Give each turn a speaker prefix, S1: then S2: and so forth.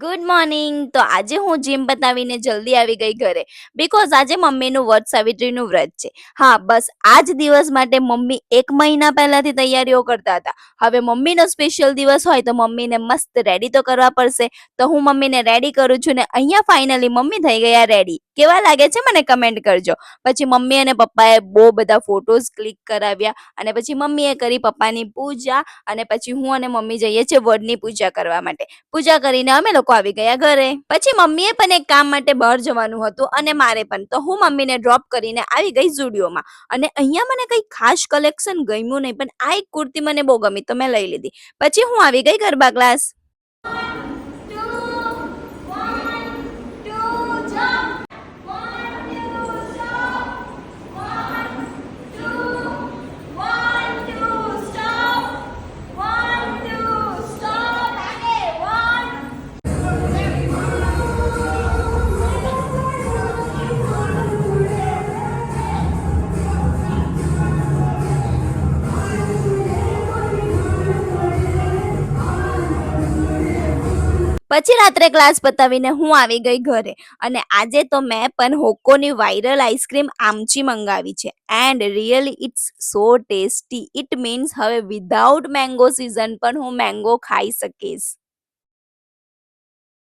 S1: Good morning. તો આજે હું જીમ પતાવીને જલ્દી આવી ગઈ ઘરે, બીકોઝ આજે મમ્મીનું વટ સાવિત્રીનું વ્રત છે. હા, બસ આ જ દિવસ માટે મમ્મી 1 મહિના પહેલાથી તૈયારીઓ કરતા હતા. હવે મમ્મીનો સ્પેશિયલ દિવસ હોય તો મમ્મીને મસ્ત રેડી તો કરવા પડશે. તો હું મમ્મીને રેડી કરું છું ને અહીંયા ફાઇનલી મમ્મી થઈ ગયા રેડી. કેવા લાગે છે મને કમેન્ટ કરજો. પછી મમ્મી અને પપ્પાએ બહુ બધા ફોટોઝ ક્લિક કરાવ્યા અને પછી મમ્મીએ કરી પપ્પાની પૂજા અને પછી હું અને મમ્મી જઈએ છીએ વડની પૂજા કરવા માટે. પૂજા કરીને અમે લોકો આવી ગયા ઘરે. પછી મમ્મીએ પણ એક કામ માટે બહાર જવાનું હતું અને મારે પણ, તો હું મમ્મીને ડ્રોપ કરીને આવી ગઈ ઝુડિયોમાં. અને અહીંયા મને કંઈ ખાસ કલેક્શન ગમ્યું નહીં, પણ આ એક કુર્તી મને બહુ ગમી તો મેં લઈ લીધી. પછી હું આવી ગઈ ગરબા ક્લાસ. પછી રાત્રે ક્લાસ પતાવીને હું આવી ગઈ ઘરે અને આજે તો મેં પણ હોકોની વાયરલ આઈસ્ક્રીમ આમચી મંગાવી છે and really it's so tasty. It means હવે વિધાઉટ મેંગો સિઝન પણ હું મેંગો ખાઈ શકીશ.